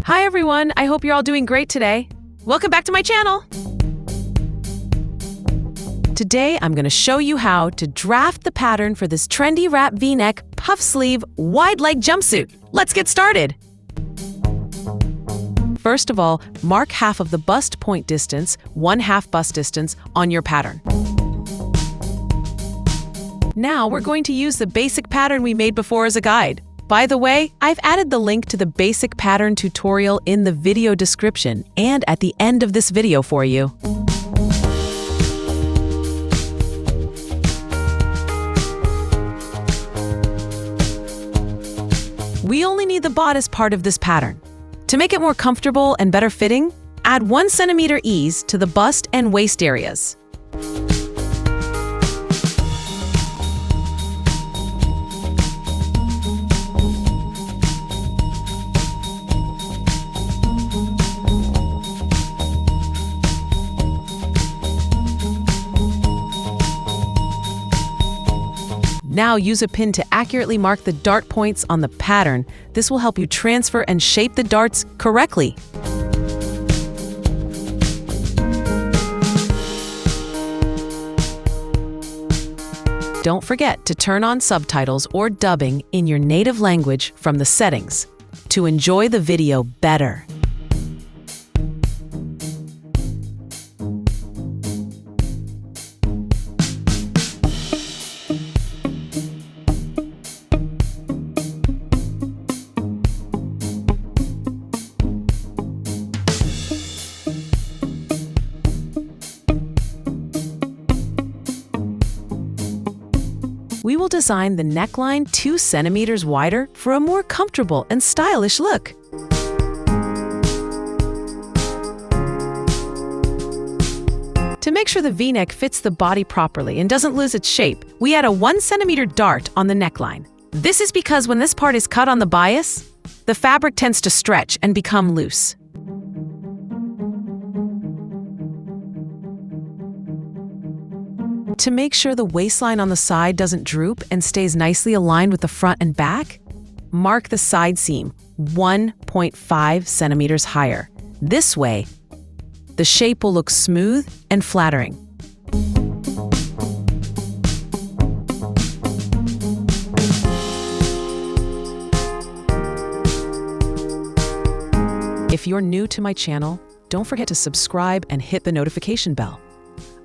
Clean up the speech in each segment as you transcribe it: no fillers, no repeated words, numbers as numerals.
Hi everyone, I hope you're all doing great today. Welcome back to my channel. Today I'm going to show you how to draft the pattern for this trendy wrap V-neck, puff sleeve, wide leg jumpsuit. Let's get started. First of all, mark half of the bust point distance, 1/2 bust distance, on your pattern. Now we're going to use the basic pattern we made before as a guide. By the way, I've added the link to the basic pattern tutorial in the video description and at the end of this video for you. We only need the bodice part of this pattern. To make it more comfortable and better fitting, add 1 centimeter ease to the bust and waist areas. Now use a pin to accurately mark the dart points on the pattern. This will help you transfer and shape the darts correctly. Don't forget to turn on subtitles or dubbing in your native language from the settings to enjoy the video better. We will design the neckline 2 centimeters wider for a more comfortable and stylish look. To make sure the V-neck fits the body properly and doesn't lose its shape, we add a 1 centimeter dart on the neckline. This is because when this part is cut on the bias, the fabric tends to stretch and become loose. To make sure the waistline on the side doesn't droop and stays nicely aligned with the front and back, mark the side seam 1.5 centimeters higher. This way, the shape will look smooth and flattering. If you're new to my channel, don't forget to subscribe and hit the notification bell.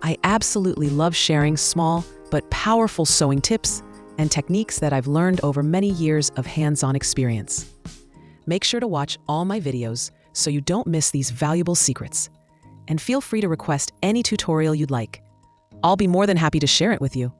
I absolutely love sharing small but powerful sewing tips and techniques that I've learned over many years of hands-on experience. Make sure to watch all my videos so you don't miss these valuable secrets. And feel free to request any tutorial you'd like. I'll be more than happy to share it with you.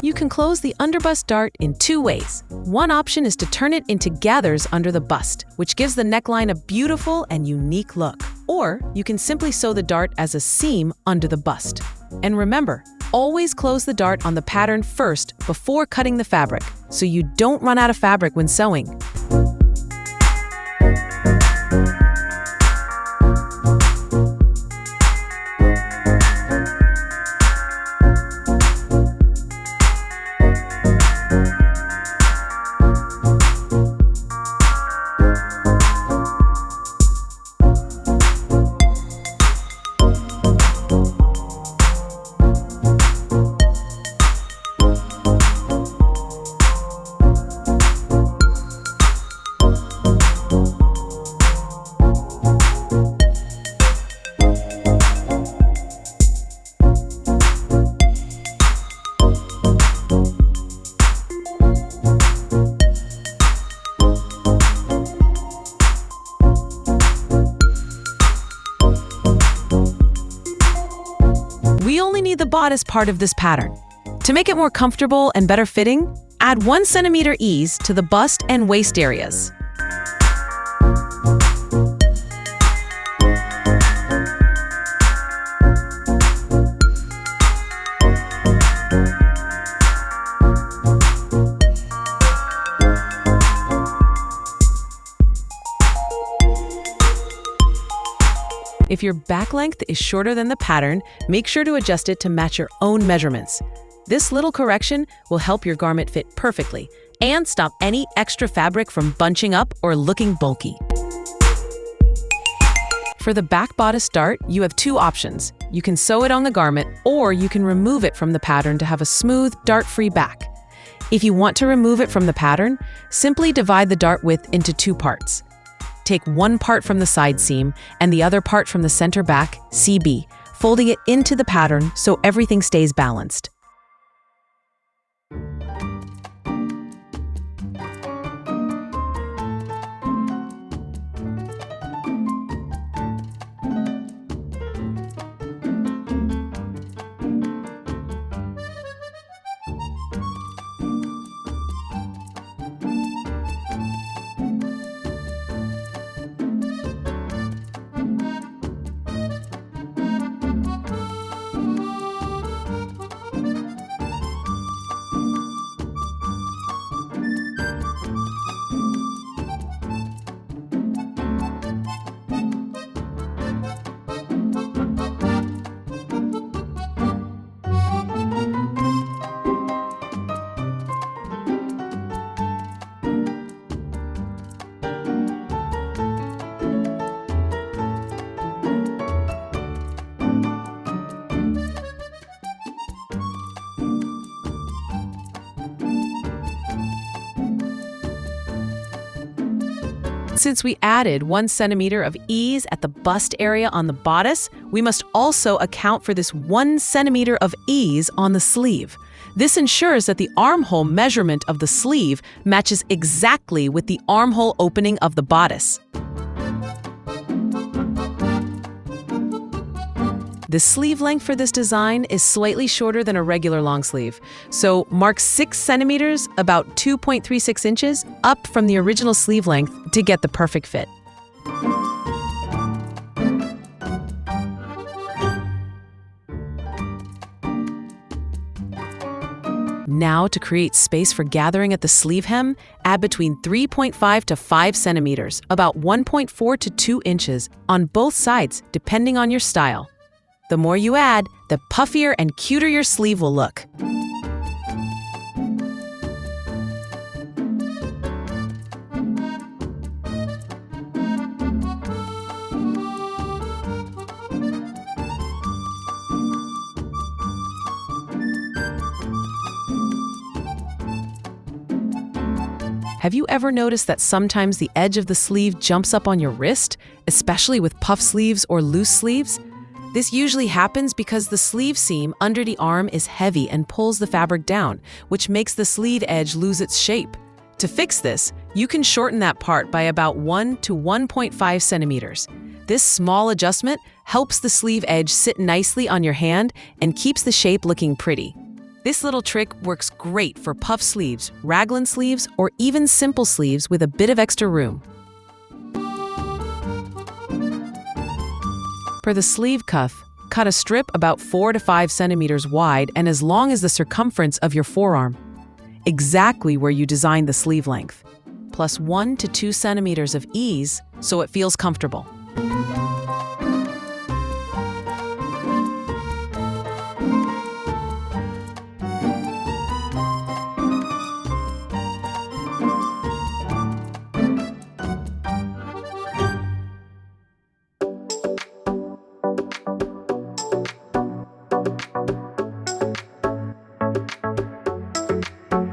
You can close the underbust dart in 2 ways. One option is to turn it into gathers under the bust, which gives the neckline a beautiful and unique look. Or you can simply sew the dart as a seam under the bust. And remember, always close the dart on the pattern first before cutting the fabric, so you don't run out of fabric when sewing. We only need the bodice part of this pattern. To make it more comfortable and better fitting, add 1 centimeter ease to the bust and waist areas. If your back length is shorter than the pattern, make sure to adjust it to match your own measurements. This little correction will help your garment fit perfectly and stop any extra fabric from bunching up or looking bulky. For the back bodice dart, you have two options. You can sew it on the garment, or you can remove it from the pattern to have a smooth, dart-free back. If you want to remove it from the pattern, simply divide the dart width into two parts. Take one part from the side seam and the other part from the center back, CB, folding it into the pattern so everything stays balanced. Since we added 1 centimeter of ease at the bust area on the bodice, we must also account for this 1 centimeter of ease on the sleeve. This ensures that the armhole measurement of the sleeve matches exactly with the armhole opening of the bodice. The sleeve length for this design is slightly shorter than a regular long sleeve, so mark 6 centimeters, about 2.36 inches, up from the original sleeve length to get the perfect fit. Now, to create space for gathering at the sleeve hem, add between 3.5 to 5 centimeters, about 1.4 to 2 inches, on both sides, depending on your style. The more you add, the puffier and cuter your sleeve will look. Have you ever noticed that sometimes the edge of the sleeve jumps up on your wrist, especially with puff sleeves or loose sleeves? This usually happens because the sleeve seam under the arm is heavy and pulls the fabric down, which makes the sleeve edge lose its shape. To fix this, you can shorten that part by about 1 to 1.5 centimeters. This small adjustment helps the sleeve edge sit nicely on your hand and keeps the shape looking pretty. This little trick works great for puff sleeves, raglan sleeves, or even simple sleeves with a bit of extra room. For the sleeve cuff, cut a strip about 4 to 5 centimeters wide and as long as the circumference of your forearm, exactly where you designed the sleeve length, plus 1 to 2 centimeters of ease so it feels comfortable.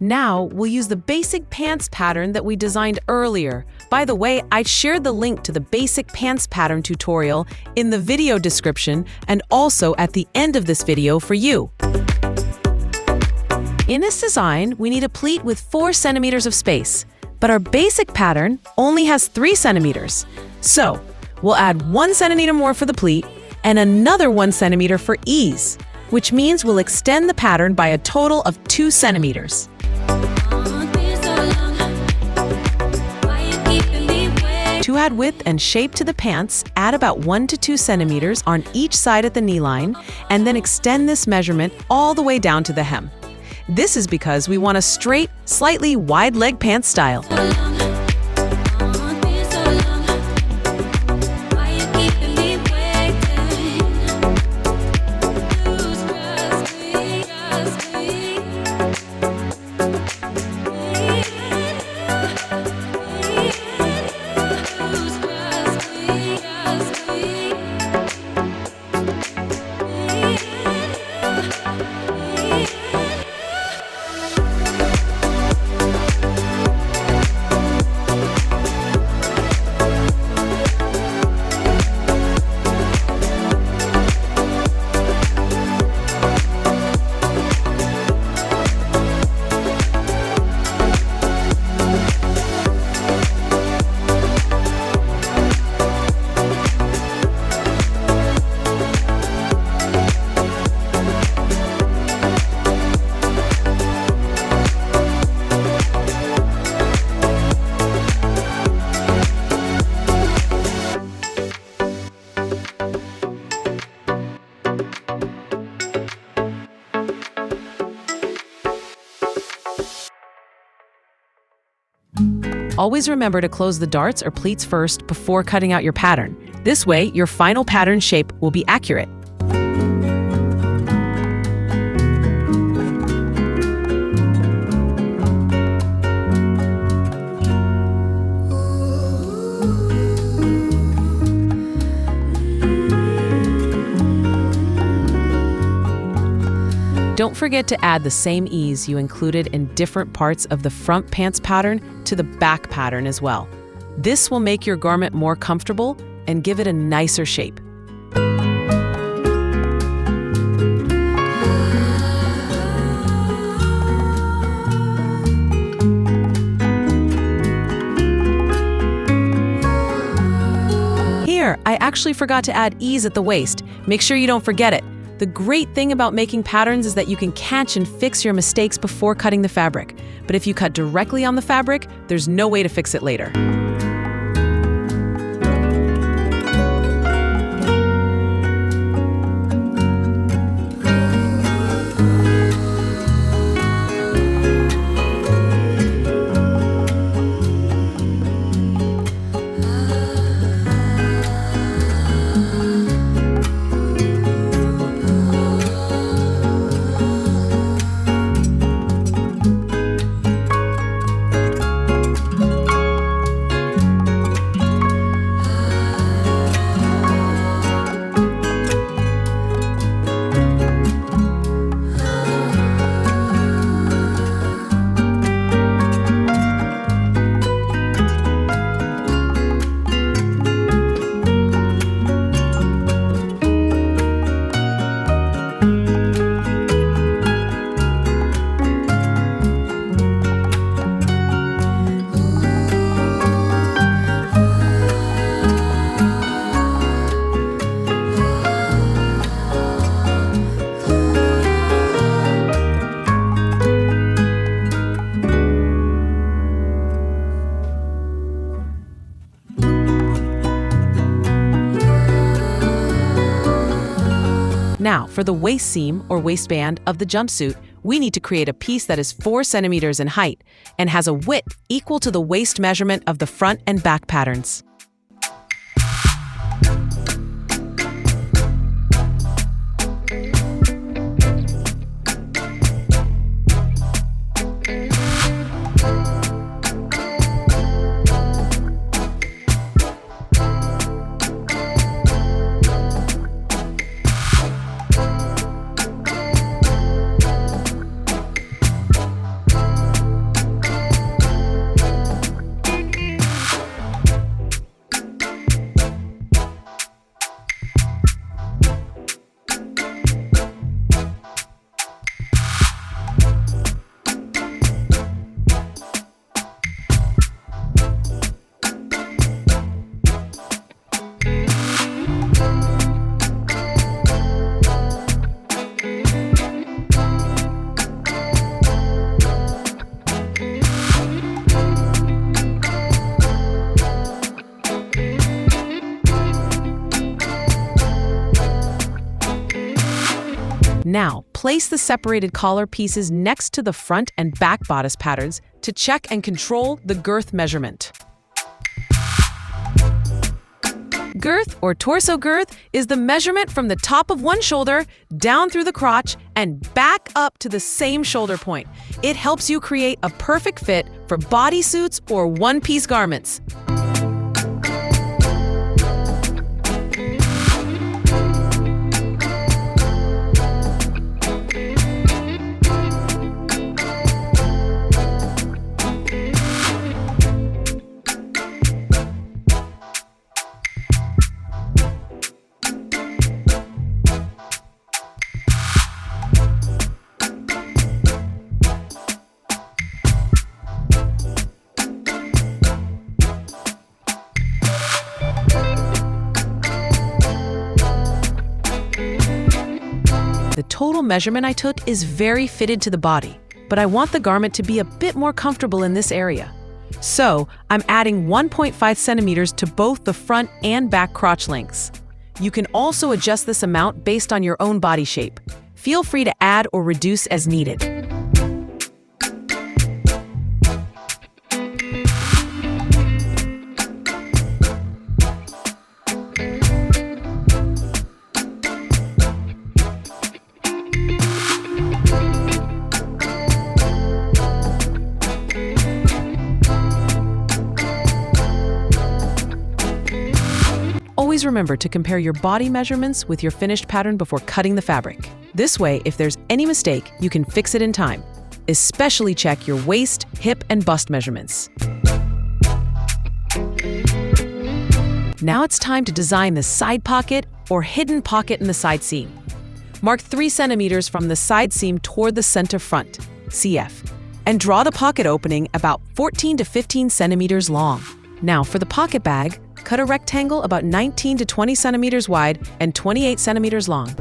Now, we'll use the basic pants pattern that we designed earlier. By the way, I shared the link to the basic pants pattern tutorial in the video description and also at the end of this video for you. In this design, we need a pleat with 4 centimeters of space, but our basic pattern only has 3 centimeters. So, we'll add 1 centimeter more for the pleat and another 1 centimeter for ease, which means we'll extend the pattern by a total of 2 centimeters. To add width and shape to the pants, add about 1 to 2 centimeters on each side at the knee line, and then extend this measurement all the way down to the hem. This is because we want a straight, slightly wide leg pants style. always remember to close the darts or pleats first before cutting out your pattern. This way, your final pattern shape will be accurate. Don't forget to add the same ease you included in different parts of the front pants pattern to the back pattern as well. This will make your garment more comfortable and give it a nicer shape. Here, I actually forgot to add ease at the waist. Make sure you don't forget it. The great thing about making patterns is that you can catch and fix your mistakes before cutting the fabric. But if you cut directly on the fabric, there's no way to fix it later. Now, for the waist seam or waistband of the jumpsuit, we need to create a piece that is 4 centimeters in height and has a width equal to the waist measurement of the front and back patterns. Now, place the separated collar pieces next to the front and back bodice patterns to check and control the girth measurement. Girth, or torso girth, is the measurement from the top of one shoulder down through the crotch and back up to the same shoulder point. It helps you create a perfect fit for bodysuits or one-piece garments. The total measurement I took is very fitted to the body, but I want the garment to be a bit more comfortable in this area. So I'm adding 1.5 centimeters to both the front and back crotch lengths. You can also adjust this amount based on your own body shape. Feel free to add or reduce as needed. Always remember to compare your body measurements with your finished pattern before cutting the fabric. This way, if there's any mistake, you can fix it in time. Especially check your waist, hip, and bust measurements. Now it's time to design the side pocket or hidden pocket in the side seam. Mark 3 centimeters from the side seam toward the center front, CF, and draw the pocket opening about 14 to 15 centimeters long. Now for the pocket bag, cut a rectangle about 19 to 20 centimeters wide and 28 centimeters long.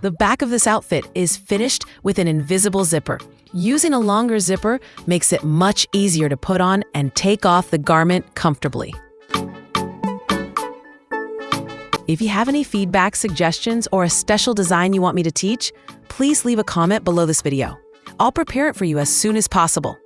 The back of this outfit is finished with an invisible zipper. Using a longer zipper makes it much easier to put on and take off the garment comfortably. If you have any feedback, suggestions, or a special design you want me to teach, please leave a comment below this video. I'll prepare it for you as soon as possible.